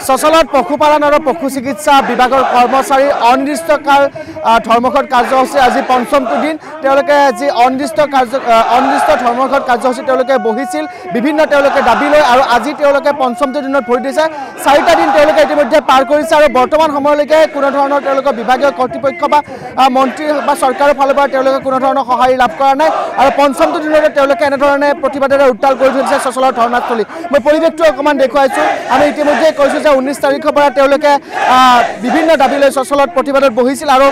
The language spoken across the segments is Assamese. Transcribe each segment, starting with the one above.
সচলত পশুপালন আৰু পশু চিকিৎসা বিভাগৰ কৰ্মচাৰী অনিৰ্দিষ্টকাল ধৰ্মঘট কাৰ্যসূচী আজি পঞ্চমটো দিন তেওঁলোকে আজি অনিৰ্দিষ্ট ধৰ্মঘট কাৰ্যসূচী তেওঁলোকে বহিছিল বিভিন্ন তেওঁলোকে দাবী লৈ আৰু আজি তেওঁলোকে পঞ্চমটো দিনত ভৰি দিছে 4টা দিন তেওঁলোকে ইতিমধ্যে পাৰ কৰিছে আৰু বৰ্তমান সময়লৈকে কোনো ধৰণৰ তেওঁলোকৰ বিভাগীয় কৰ্তৃপক্ষ বা মন্ত্ৰী বা চৰকাৰৰ ফালৰ পৰা তেওঁলোকে কোনো ধৰণৰ সহায় লাভ কৰা নাই আৰু পঞ্চমটো দিনতে তেওঁলোকে এনেধৰণে প্ৰতিবাদেৰে উত্তাল কৰি তুলিছে সচলৰ ধৰ্ণাস্থলী মই পৰিৱেশটো অকণমান দেখুৱাইছো আমি ইতিমধ্যে কৈছোঁ যে 19 তাৰিখৰ পৰা তেওঁলোকে বিভিন্ন দাবী লৈ সচলত প্ৰতিবাদত বহিছিল আৰু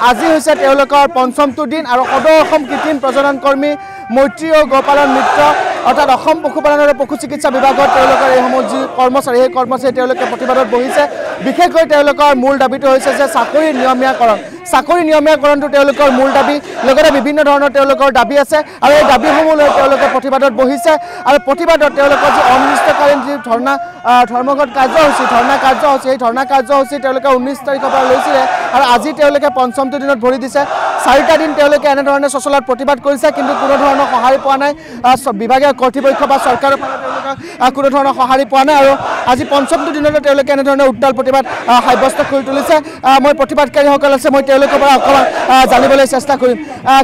আজি হৈছে তেওঁলোকৰ পঞ্চমটো দিন আৰু সদৌ অসম কৃত্ৰিম প্ৰজনন কৰ্মী মৈত্ৰী ও গোপালন মিত্ৰ অৰ্থাৎ অসম পশুপালন আৰু পশু চিকিৎসা বিভাগৰ তেওঁলোকৰ এইসমূহ যি কৰ্মচাৰী সেই কৰ্মচাৰী তেওঁলোকে প্ৰতিবাদত বহিছে বিশেষকৈ তেওঁলোকৰ মূল দাবীটো হৈছে যে চাকৰি নিয়মীয়াকৰণটো তেওঁলোকৰ মূল দাবী লগতে বিভিন্ন ধৰণৰ তেওঁলোকৰ দাবী আছে আৰু এই দাবীসমূহ লৈ তেওঁলোকে প্ৰতিবাদত বহিছে আৰু প্ৰতিবাদত তেওঁলোকৰ যি অনিৰ্দিষ্টকালীন যি ধৰ্মঘট কাৰ্যসূচী এই ধৰ্ণা কাৰ্যসূচী তেওঁলোকে 19 তাৰিখৰ পৰা লৈছিলে আৰু আজি তেওঁলোকে পঞ্চমটো দিনত ভৰি দিছে 4টা দিন তেওঁলোকে এনেধৰণে সচলত প্ৰতিবাদ কৰিছে কিন্তু কোনো ধৰণৰ সঁহাৰি পোৱা নাই বিভাগীয় কৰ্তৃপক্ষ বা চৰকাৰৰ পৰা তেওঁলোকে কোনো ধৰণৰ সঁহাৰি পোৱা নাই আৰু আজি পঞ্চমটো দিনতে তেওঁলোকে এনেধৰণে উত্তাল প্ৰতিবাদ সাব্যস্ত কৰি তুলিছে মই প্ৰতিবাদকাৰীসকল আছে মই তেওঁলোকৰ পৰা অকণমান জানিবলৈ চেষ্টা কৰিম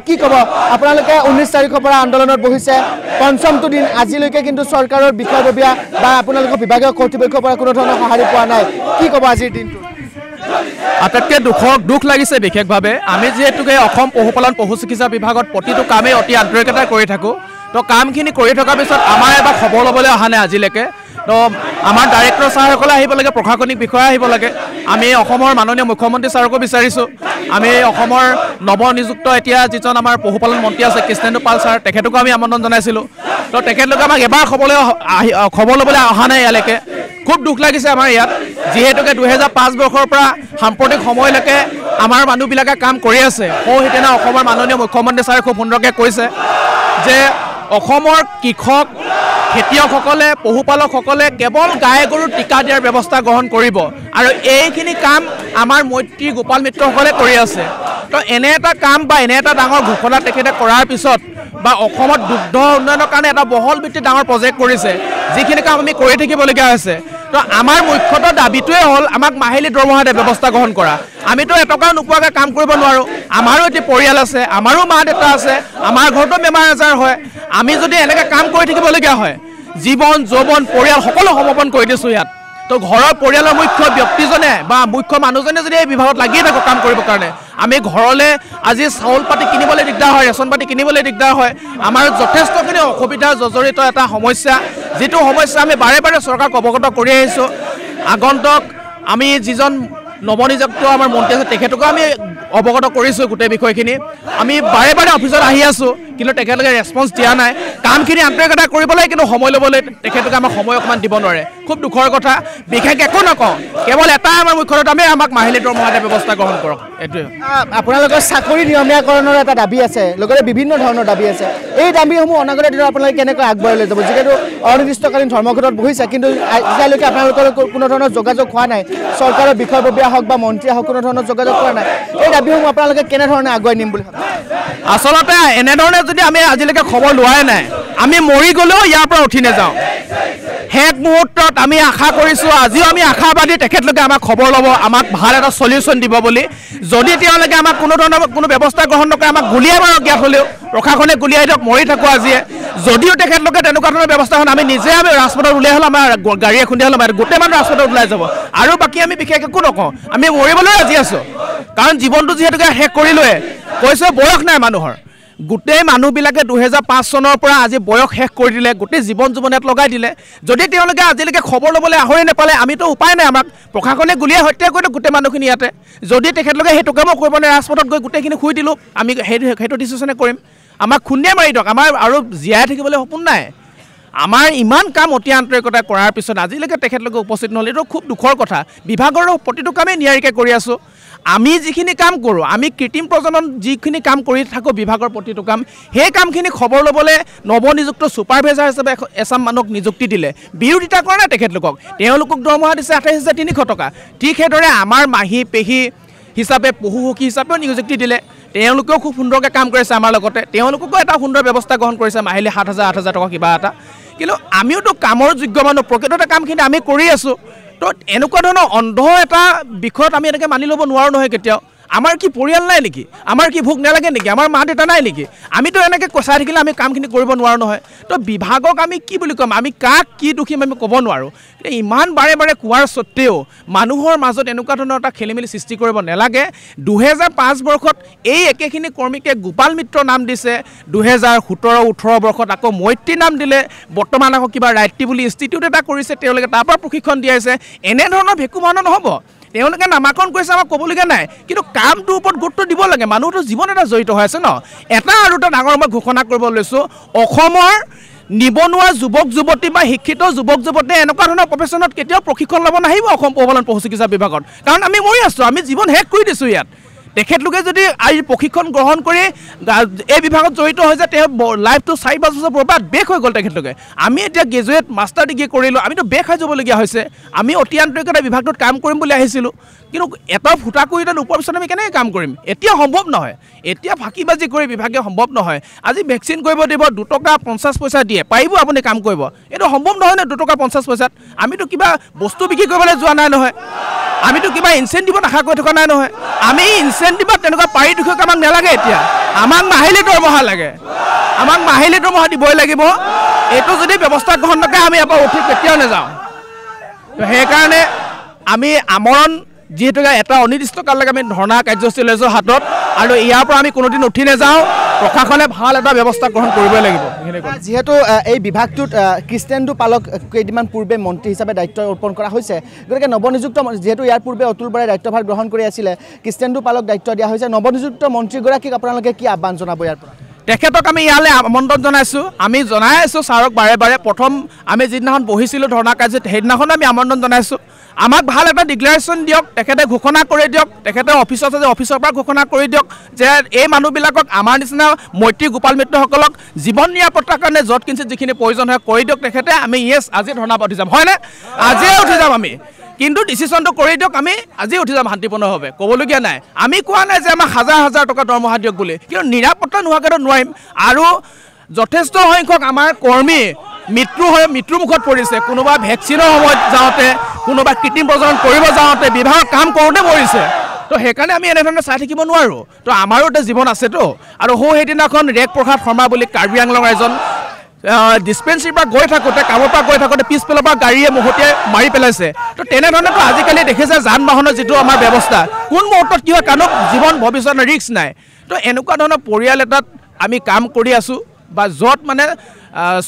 কি ক'ব আপোনালোকে 19 তাৰিখৰ পৰা আন্দোলনত বহিছে পঞ্চমটো দিন আজিলৈকে কিন্তু চৰকাৰৰ বিষয়ববীয়া বা আপোনালোকৰ বিভাগীয় কৰ্তৃপক্ষৰ পৰা কোনো ধৰণৰ সঁহাৰি পোৱা নাই কি ক'ব আজিৰ দিনটো আটাইতকৈ দুখ লাগিছে বিশেষভাৱে আমি যেহেতুকে অসম পশুপালন পশু চিকিৎসা বিভাগত প্ৰতিটো কামেই অতি আন্তৰিকতাৰে কৰি থাকোঁ তো কামখিনি কৰি থকাৰ পিছত আমাৰ এবাৰ খবৰ ল'বলৈ অহা নাই আজিলৈকে তো আমাৰ ডাইৰেক্টৰ ছাৰসকলে আহিব লাগে প্ৰশাসনিক বিষয়া আহিব লাগে আমি অসমৰ মাননীয় মুখ্যমন্ত্ৰী ছাৰকো বিচাৰিছোঁ আমি অসমৰ নৱনিযুক্ত এতিয়া যিজন আমাৰ পশুপালন মন্ত্ৰী আছে কৃষ্ণেন্দু পাল ছাৰ তেখেতকো আমি আমন্ত্ৰণ জনাইছিলোঁ তো তেখেতলোকে আমাক এবাৰ খবৰ ল'বলৈ অহা নাই ইয়ালৈকে খুব দুখ লাগিছে আমাৰ ইয়াত যিহেতুকে 2005 বৰ্ষৰ পৰা সাম্প্ৰতিক সময়লৈকে আমাৰ মানুহবিলাকে কাম কৰি আছে সিদিনা অসমৰ মাননীয় মুখ্যমন্ত্ৰী ছাৰে খুব সুন্দৰকৈ কৈছে যে অসমৰ কৃষক খেতিয়কসকলে পশুপালকসকলে কেৱল গাই গৰুৰ টিকা দিয়াৰ ব্যৱস্থা গ্ৰহণ কৰিব আৰু এইখিনি কাম আমাৰ মৈত্ৰী গোপাল মিত্ৰসকলে কৰি আছে তো এনে এটা কাম বা এনে এটা ডাঙৰ ঘোষণা তেখেতে কৰাৰ পিছত বা অসমত দুগ্ধ উন্নয়নৰ কাৰণে এটা বহল ভিত্তিত ডাঙৰ প্ৰজেক্ট কৰিছে যিখিনি কাম আমি কৰি থাকিবলগীয়া হৈছে তো আমাৰ মুখ্যতঃ দাবীটোৱে হ'ল আমাক মাহিলী দৰমহা দিয়া ব্যৱস্থা গ্ৰহণ কৰা আমিতো এটকাও নোপোৱাকৈ কাম কৰিব নোৱাৰোঁ আমাৰো এটি পৰিয়াল আছে আমাৰো মা দেউতা আছে আমাৰ ঘৰতো বেমাৰ আজাৰ হয় আমি যদি এনেকৈ কাম কৰি থাকিবলগীয়া হয় জীৱন যৌৱন পৰিয়াল সকলো সমৰ্পণ কৰি দিছোঁ ইয়াত তো ঘৰৰ পৰিয়ালৰ মুখ্য ব্যক্তিজনে বা মুখ্য মানুহজনে যদি এই বিভাগত লাগিয়ে থাকক কাম কৰিবৰ কাৰণে আমি ঘৰলৈ আজি চাউল পাতি কিনিবলৈ দিগদাৰ হয় ৰেচন পাতি কিনিবলৈ দিগদাৰ হয় আমাৰ যথেষ্টখিনি অসুবিধা জৰ্জৰিত এটা সমস্যা যিটো সমস্যা আমি বাৰে বাৰে চৰকাৰক অৱগত কৰি আহিছোঁ আগন্তক আমি যিজন নৱনিযুক্ত আমাৰ মন্ত্ৰী আছে তেখেতকো আমি অৱগত কৰিছোঁ গোটেই বিষয়খিনি আমি বাৰে বাৰে অফিচত আহি আছোঁ কিন্তু তেখেতলোকে ৰেছপন্স দিয়া নাই কামখিনি আন্তৰিকতা কৰিবলৈ কিন্তু সময় ল'বলৈ তেখেতলোকে আমাক সময় অকণমান দিব নোৱাৰে খুব দুখৰ কথা বিশেষ একো নকওঁ কেৱল এটাই আমাৰ মুখ্য দাবী আমাক মাহিলী দৰমহা দিয়া ব্যৱস্থা গ্ৰহণ কৰক এইটোৱে আপোনালোকৰ চাকৰি নিয়মীয়াকৰণৰ এটা দাবী আছে লগতে বিভিন্ন ধৰণৰ দাবী আছে এই দাবীসমূহ অনাগত দিনত আপোনালোকে কেনেকৈ আগবঢ়াই লৈ যাব যিহেতু অনিৰ্দিষ্টকালীন ধৰ্মঘটত বহিছে কিন্তু এতিয়ালৈকে আপোনালোকৰ কোনো ধৰণৰ যোগাযোগ হোৱা নাই চৰকাৰৰ বিষয়ববীয়া হওক বা মন্ত্ৰীয়ে হওক কোনো ধৰণৰ যোগাযোগ কৰা নাই এই দাবীসমূহ আপোনালোকে কেনেধৰণে আগুৱাই নিম বুলি ভাবে আচলতে এনেধৰণে যদি আমি আজিলৈকে খবৰ লোৱাই নাই আমি মৰি গ'লেও ইয়াৰ পৰা উঠি নাযাওঁ শেষ মুহূৰ্তত আমি আশা কৰিছোঁ আজিও আমি আশাবাদী তেখেতলোকে আমাক খবৰ ল'ব আমাক ভাল এটা সলিউশ্যন দিব বুলি যদি তেওঁলোকে আমাক কোনো ধৰণৰ কোনো ব্যৱস্থা গ্ৰহণ নকৰে আমাক গুলিয়াই মাৰক ইয়াত হ'লেও প্ৰশাসনে গুলিয়াই দিয়ক মৰি থাকোঁ আজিয়ে যদিও তেখেতলোকে তেনেকুৱা ধৰণৰ ব্যৱস্থা হয় আমি নিজে আমি ৰাজপথত উলিয়াই হ'লে আমাৰ গাড়ী খুন্দিয়াই হ'লে আমাৰ গোটেই মানুহ ৰাজপথত ওলাই যাব আৰু বাকী আমি বিশেষ একো নকওঁ আমি মৰিবলৈ ৰাজি আছোঁ কাৰণ জীৱনটো যিহেতুকে শেষ কৰিলোৱে কৈছে বয়স নাই মানুহৰ গোটেই মানুহবিলাকে 2005 চনৰ পৰা আজি বয়স শেষ কৰি দিলে গোটেই জীৱন জীৱনত লগাই দিলে যদি তেওঁলোকে আজিলৈকে খবৰ ল'বলৈ আহৰি নাপালে আমিতো উপায় নাই আমাক প্ৰশাসনে গুলিয়াই হত্যা কৰিলে গোটেই মানুহখিনি ইয়াতে যদি তেখেতলোকে সেইটো কামো কৰিব নোৱাৰে ৰাজপথত গৈ গোটেইখিনি শুই দিলোঁ আমি সেইটো ডিচিশ্যনে কৰিম আমাক খুন্দিয়াই মাৰি দিয়ক আমাৰ আৰু জীয়াই থাকিবলৈ সপোন নাই আমাৰ ইমান কাম অতি আন্তৰিকতা কৰাৰ পিছত আজিলৈকে তেখেতলোকে উপস্থিত নহ'লে এইটো খুব দুখৰ কথা বিভাগৰ প্ৰতিটো কামেই নিয়াৰিকৈ কৰি আছোঁ আমি যিখিনি কাম কৰোঁ আমি কৃত্ৰিম প্ৰজনন যিখিনি কাম কৰি থাকোঁ বিভাগৰ প্ৰতিটো কাম সেই কামখিনি খবৰ ল'বলৈ নৱনিযুক্ত ছুপাৰভাইজাৰ হিচাপে এচাম মানুহক নিযুক্তি দিলে বিৰোধিতা কৰা নাই তেখেতলোকক তেওঁলোকক দৰমহা দিছে 28,300 টকা ঠিক সেইদৰে আমাৰ মাহী পেহী হিচাপে পশুসখী হিচাপেও নিযুক্তি দিলে তেওঁলোকেও খুব সুন্দৰকৈ কাম কৰিছে আমাৰ লগতে তেওঁলোককো এটা সুন্দৰ ব্যৱস্থা গ্ৰহণ কৰিছে মাহিলী 7,000 8,000 টকা কিবা এটা কিন্তু আমিওতো কামৰ যোগ্য মানুহ প্ৰকৃততে কামখিনি আমি কৰি আছোঁ তো এনেকুৱা ধৰণৰ অন্ধ এটা বিষয়ত আমি এনেকৈ মানি ল'ব নোৱাৰোঁ নহয় কেতিয়াও আমাৰ কি পৰিয়াল নাই নেকি আমাৰ কি ভোক নালাগে নেকি আমাৰ মা দেউতা নাই নেকি আমিতো এনেকৈ কচাই থাকিলে আমি কামখিনি কৰিব নোৱাৰোঁ নহয় তো বিভাগক আমি কি বুলি ক'ম আমি কাক কি দুখিম আমি ক'ব নোৱাৰোঁ ইমান বাৰে বাৰে কোৱাৰ স্বত্তেও মানুহৰ মাজত এনেকুৱা ধৰণৰ এটা খেলিমেলি সৃষ্টি কৰিব নালাগে 2005 বৰ্ষত এই একেখিনি কৰ্মীকে গোপাল মিত্ৰ নাম দিছে 2017-18 বৰ্ষত আকৌ মৈত্ৰী নাম দিলে বৰ্তমান আকৌ কিবা ৰাইট্টি বুলি ইনষ্টিটিউট এটা কৰিছে তেওঁলোকে তাৰ পৰা প্ৰশিক্ষণ দিয়াইছে এনেধৰণৰ ভেকু ভাওনা নহ'ব তেওঁলোকে নামাকৰণ কৰিছে আমাক ক'বলগীয়া নাই কিন্তু কামটোৰ ওপৰত গুৰুত্ব দিব লাগে মানুহটো জীৱন এটা জড়িত হৈ আছে ন এটা আৰু এটা ডাঙৰ মই ঘোষণা কৰিব লৈছোঁ অসমৰ নিবনুৱা যুৱক যুৱতী বা শিক্ষিত যুৱক যুৱতীয়ে এনেকুৱা ধৰণৰ প্ৰফেশ্যনত কেতিয়াও প্ৰশিক্ষণ ল'ব নাহিব অসম পশুপালন পশু চিকিৎসা বিভাগত কাৰণ আমি মৰি আছোঁ আমি জীৱন শেষ কৰি দিছোঁ ইয়াত তেখেতলোকে যদি আজি প্ৰশিক্ষণ গ্ৰহণ কৰি এই বিভাগত জড়িত হৈ যায় তেওঁ লাইফটো 4-5 বছৰ বৰবাদ বেক হৈ গ'ল তেখেতলোকে আমি এতিয়া গ্ৰেজুৱেট মাষ্টাৰ ডিগ্ৰী কৰিলোঁ আমিতো বেক হৈ যাবলগীয়া হৈছে আমি অতি আন্তৰিকতা বিভাগটোত কাম কৰিম বুলি আহিছিলোঁ কিন্তু এটা ফুটা কৰি এটা নোপোৱাৰ পিছত আমি কেনেকৈ কাম কৰিম এতিয়া সম্ভৱ নহয় এতিয়া ফাঁকিবাজি কৰি বিভাগে সম্ভৱ নহয় আজি ভেকচিন কৰিব দিব 2 টকা 50 পইচা দিয়ে পাৰিব আপুনি কাম কৰিব এইটো সম্ভৱ নহয় নে 2 টকা 50 পইচাত আমিতো কিবা বস্তু বিক্ৰী কৰিবলৈ যোৱা নাই নহয় আমিতো কিবা ইনচেণ্টিভত আশা কৰি থকা নাই নহয় আমি ইনচেণ্টিভত তেনেকুৱা পাৰিতোষিক আমাক নালাগে এতিয়া আমাক মাহিলী দৰমহা লাগে আমাক মাহিলী দৰমহা দিবই লাগিব এইটো যদি ব্যৱস্থা গ্ৰহণ নকৰে আমি ইয়াৰ পৰা উঠি কেতিয়াও নাযাওঁ তো সেইকাৰণে আমি আমৰণ যিহেতু এটা অনিৰ্দিষ্ট কাললৈকে আমি ধৰ্ণা কাৰ্যসূচী লৈছোঁ হাতত আৰু ইয়াৰ পৰা আমি কোনোদিন উঠি নাযাওঁ প্ৰশাসনে ভাল এটা ব্যৱস্থা গ্ৰহণ কৰিবই লাগিব যিহেতু এই বিভাগটোত কৃষ্ণেন্দু পালক কেইদিনমান পূৰ্বে মন্ত্ৰী হিচাপে দায়িত্ব অৰ্পণ কৰা হৈছে গতিকে নৱনিযুক্ত যিহেতু ইয়াৰ পূৰ্বে অতুল বৰাই দায়িত্বভাৰ গ্ৰহণ কৰি আছিলে কৃষ্ণেন্দু পালক দায়িত্ব দিয়া হৈছে নৱনিযুক্ত মন্ত্ৰীগৰাকীক আপোনালোকে কি আহ্বান জনাব ইয়াৰ পৰা তেখেতক আমি ইয়ালৈ আমন্ত্ৰণ জনাইছোঁ আমি জনাই আছোঁ ছাৰক বাৰে বাৰে প্ৰথম আমি যিদিনাখন বহিছিলোঁ ধৰ্ণা কাৰ্যত সেইদিনাখন আমি আমন্ত্ৰণ জনাইছোঁ আমাক ভাল এটা ডিক্লেৰেশ্যন দিয়ক তেখেতে ঘোষণা কৰি দিয়ক তেখেতে অফিচত আছে অফিচৰ পৰা ঘোষণা কৰি দিয়ক যে এই মানুহবিলাকক আমাৰ নিচিনা মৈত্ৰী গোপাল মিত্ৰসকলক জীৱন নিৰাপত্তাৰ কাৰণে য'ত কিঞ্চিত যিখিনি প্ৰয়োজন হয় কৰি দিয়ক তেখেতে আমি আজি ধৰ্ণা উঠি যাম হয়নে আজিয়ে উঠি যাম আমি কিন্তু ডিচিশ্যনটো কৰি দিয়ক আমি আজি উঠি যাম শান্তিপূৰ্ণভাৱে ক'বলগীয়া নাই আমি কোৱা নাই যে আমাক হাজাৰ টকা দৰমহা দিয়ক বুলি কিন্তু নিৰাপত্তা নোহোৱাকৈতো নোৱাৰিম আৰু যথেষ্ট সংখ্যক আমাৰ কৰ্মী মৃত্যুমুখত পৰিছে কোনোবা ভেকচিনৰ সময়ত যাওঁতে কোনোবা কৃত্ৰিম প্ৰজনন কৰিব যাওঁতে বিভাগৰ কাম কৰোঁতে মৰিছে তো সেইকাৰণে আমি এনেধৰণে চাই থাকিব নোৱাৰোঁ তো আমাৰো এটা জীৱন আছেতো আৰু সেইদিনাখন ৰেগ প্ৰসাদ শৰ্মা বুলি কাৰ্বি আংলঙৰ এজন ডিছপেঞ্চাৰীৰ পৰা গৈ থাকোঁতে কামৰ পৰা গৈ থাকোঁতে পিছফালৰ পৰা গাড়ীয়ে মহতিয়াই মাৰি পেলাইছে তো তেনেধৰণেতো আজিকালি দেখিছে যান বাহনৰ যিটো আমাৰ ব্যৱস্থা কোন মুহূৰ্তত কি হয় কাৰণ জীৱন ভৱিষ্যতৰ ৰিস্ক নাই তো এনেকুৱা ধৰণৰ পৰিয়াল এটাত আমি কাম কৰি আছোঁ বা য'ত মানে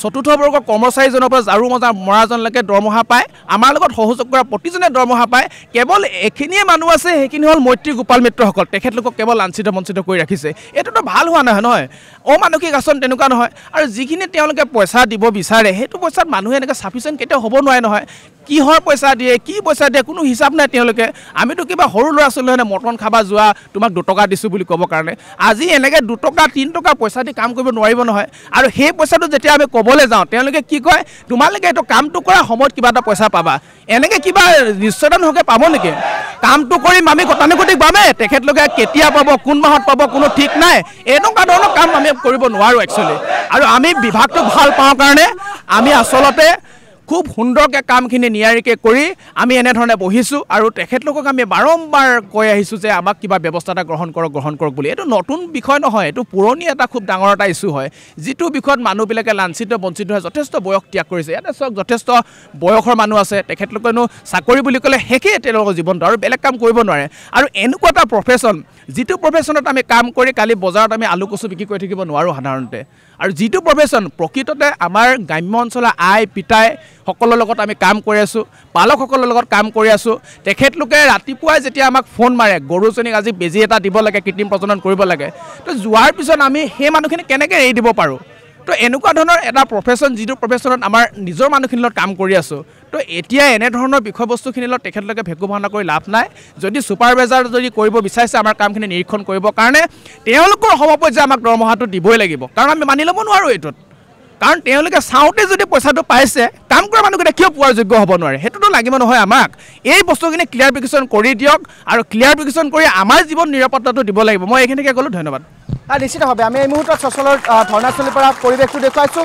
চতুৰ্থ বৰ্গৰ কৰ্মচাৰীজনৰ পৰা ঝাৰু মৰাজনলৈকে দৰমহা পায় আমাৰ লগত সহযোগ কৰা প্ৰতিজনে দৰমহা পায় কেৱল এইখিনিয়ে মানুহ আছে সেইখিনি হ'ল মৈত্ৰী গোপাল মিত্ৰসকল তেখেতলোকক কেৱল লাঞ্ছিত বঞ্চিত কৰি ৰাখিছে এইটোতো ভাল হোৱা নহয় অমানসিক আচৰণ তেনেকুৱা নহয় আৰু যিখিনি তেওঁলোকে পইচা দিব বিচাৰে সেইটো পইচাত মানুহে এনেকৈ চাফিচিয়েণ্ট কেতিয়াও হ'ব নোৱাৰে নহয় কিহৰ পইচা দিয়ে কি পইচা দিয়ে কোনো হিচাপ নাই তেওঁলোকে আমিতো কিবা সৰু ল'ৰা ছোৱালী মটন খাবা যোৱা তোমাক 2 টকা দিছোঁ বুলি ক'বৰ কাৰণে আজি এনেকৈ 2 টকা 3 টকা পইচা দি কাম কৰিব নোৱাৰিব নহয় আৰু সেই পইচাটো যেতিয়া আমি ক'বলৈ যাওঁ তেওঁলোকে কি কয় তোমালোকে এইটো কামটো কৰা সময়ত কিবা এটা পইচা পাবা এনেকৈ কিবা নিশ্চয়তা নোহোৱাকৈ পাব নেকি কামটো কৰিম আমি গতানুগতিক পামে তেখেতলোকে কেতিয়া পাব কোন মাহত পাব কোনো ঠিক নাই এনেকুৱা ধৰণৰ কাম আমি কৰিব নোৱাৰোঁ একচুৱেলি আৰু আমি বিভাগটোক ভাল পাওঁ কাৰণে আমি আচলতে খুব সুন্দৰকৈ কামখিনি নিয়াৰিকৈ কৰি আমি এনেধৰণে বহিছোঁ আৰু তেখেতলোকক আমি বাৰম্বাৰ কৈ আহিছোঁ যে আমাক কিবা ব্যৱস্থা এটা গ্ৰহণ কৰক বুলি এইটো নতুন বিষয় নহয় এইটো পুৰণি এটা খুব ডাঙৰ এটা ইছ্যু হয় যিটো বিষয়ত মানুহবিলাকে লাঞ্ছিত বঞ্চিত হৈ যথেষ্ট বয়স ত্যাগ কৰিছে ইয়াতে চাওক যথেষ্ট বয়সৰ মানুহ আছে তেখেতলোকেনো চাকৰি বুলি ক'লে শেষেই তেওঁলোকৰ জীৱনটো আৰু বেলেগ কাম কৰিব নোৱাৰে আৰু এনেকুৱা এটা প্ৰফেশ্যন যিটো প্ৰফেশ্যনত আমি কাম কৰি কালি বজাৰত আমি আলু কচু বিক্ৰী কৰি থাকিব নোৱাৰোঁ সাধাৰণতে আৰু যিটো প্ৰফেশ্যন প্ৰকৃততে আমাৰ গ্ৰাম্য অঞ্চলৰ আই পিতাই সকলৰ লগত আমি কাম কৰি আছোঁ পালকসকলৰ লগত কাম কৰি আছোঁ তেখেতলোকে ৰাতিপুৱাই যেতিয়া আমাক ফোন মাৰে গৰুজনীক আজি বেজী এটা দিব লাগে কৃত্ৰিম প্ৰজনন কৰিব লাগে তো যোৱাৰ পিছত আমি সেই মানুহখিনি কেনেকৈ এৰি দিব পাৰোঁ তো এনেকুৱা ধৰণৰ এটা প্ৰফেশ্যন যিটো প্ৰফেশ্যনত আমাৰ নিজৰ মানুহখিনিৰ লগত কাম কৰি আছোঁ তো এতিয়া এনেধৰণৰ বিষয়বস্তুখিনিৰ লগত তেখেতলোকে ভেকু ভাওনা কৰি লাভ নাই যদি ছুপাৰভাইজাৰ যদি কৰিব বিচাৰিছে আমাৰ কামখিনি নিৰীক্ষণ কৰিবৰ কাৰণে তেওঁলোকৰ সমপৰ্যায়ত আমাক দৰমহাটো দিবই লাগিব কাৰণ আমি মানি ল'ব নোৱাৰোঁ এইটোত কাৰণ তেওঁলোকে চাওঁতে যদি পইচাটো পাইছে কাম কৰা মানুহকেইটা কিয় পোৱাৰ যোগ্য হ'ব নোৱাৰে সেইটোতো লাগিব নহয় আমাক এই বস্তুখিনি ক্লিয়াৰিফিকেশ্যন কৰি দিয়ক আৰু ক্লিয়াৰিফিকেশ্যন কৰি আমাৰ জীৱন নিৰাপত্তাটো দিব লাগিব মই এইখিনিকে ক'লোঁ ধন্যবাদ নিশ্চিতভাৱে আমি এই মুহূৰ্তত চচলৰ ধৰ্ণাস্থলীৰ পৰা পৰিৱেশটো দেখুৱাইছোঁ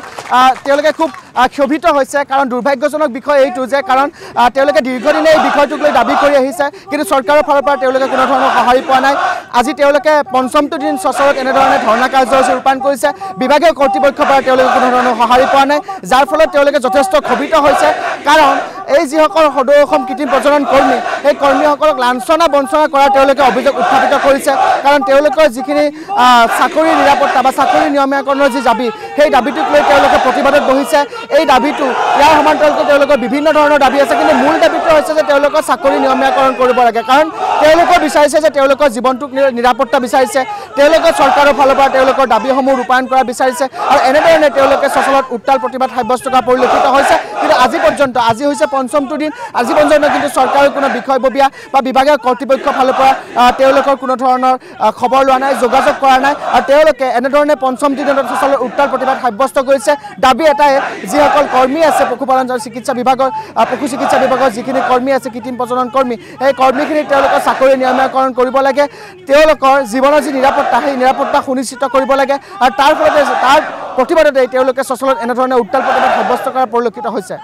তেওঁলোকে খুব ক্ষোভিত হৈছে কাৰণ দুৰ্ভাগ্যজনক বিষয় এইটো যে কাৰণ তেওঁলোকে দীৰ্ঘদিনে এই বিষয়টোক লৈ দাবী কৰি আহিছে কিন্তু চৰকাৰৰ ফালৰ পৰা তেওঁলোকে কোনো ধৰণৰ সঁহাৰি পোৱা নাই আজি তেওঁলোকে পঞ্চমটো দিন সচলত এনেধৰণে ধৰ্ণা কাৰ্যসূচী ৰূপায়ণ কৰিছে বিভাগীয় কৰ্তৃপক্ষৰ পৰা তেওঁলোকে কোনো ধৰণৰ সঁহাৰি পোৱা নাই যাৰ ফলত তেওঁলোকে যথেষ্ট ক্ষোভিত হৈছে কাৰণ এই যিসকল সদৌ অসম কৃত্ৰিম প্ৰজনন কৰ্মী সেই কৰ্মীসকলক লাঞ্ছনা বঞ্চনা কৰা তেওঁলোকে অভিযোগ উত্থাপিত কৰিছে কাৰণ তেওঁলোকৰ যিখিনি চাকৰিৰ নিৰাপত্তা বা চাকৰি নিয়মীয়াকৰণৰ যি দাবী সেই দাবীটোক লৈ তেওঁলোকে প্ৰতিবাদত বহিছে এই দাবীটো ইয়াৰ সমান্তৰালকৈ তেওঁলোকৰ বিভিন্ন ধৰণৰ দাবী আছে কিন্তু মূল দাবীটো হৈছে যে তেওঁলোকৰ চাকৰি নিয়মীয়াকৰণ কৰিব লাগে কাৰণ তেওঁলোকে বিচাৰিছে যে তেওঁলোকৰ জীৱনটোক নিৰাপত্তা বিচাৰিছে তেওঁলোকে চৰকাৰৰ ফালৰ পৰা তেওঁলোকৰ দাবীসমূহ ৰূপায়ণ কৰা বিচাৰিছে আৰু এনেধৰণে তেওঁলোকে সচলত উত্তাল প্ৰতিবাদ সাব্যস্ত কৰা পৰিলক্ষিত হৈছে কিন্তু আজি পৰ্যন্ত আজি হৈছে পঞ্চমটো দিন আজি পৰ্যন্ত কিন্তু চৰকাৰৰ কোনো বিষয়ববীয়া বা বিভাগীয় কৰ্তৃপক্ষৰ ফালৰ পৰা তেওঁলোকৰ কোনো ধৰণৰ খবৰ লোৱা নাই যোগাযোগ কৰা নাই আৰু তেওঁলোকে এনেধৰণে পঞ্চমটো দিনত সচলত উত্তাল প্ৰতিবাদ সাব্যস্ত কৰিছে দাবী এটাই যিসকল কৰ্মী আছে পশুপালন চিকিৎসা বিভাগৰ পশু চিকিৎসা বিভাগৰ যিখিনি কৰ্মী আছে কৃত্ৰিম প্ৰজনন কৰ্মী সেই কৰ্মীখিনিক তেওঁলোকৰ চাকৰি নিয়মীয়াকৰণ কৰিব লাগে তেওঁলোকৰ জীৱনৰ যি নিৰাপত্তা সেই নিৰাপত্তা সুনিশ্চিত কৰিব লাগে আৰু তাৰ ফলতে তাৰ প্ৰতিবাদতে তেওঁলোকে সচলত এনেধৰণে উত্তাল প্ৰতিবাদ সাব্যস্ত কৰাৰ পৰিলক্ষিত হৈছে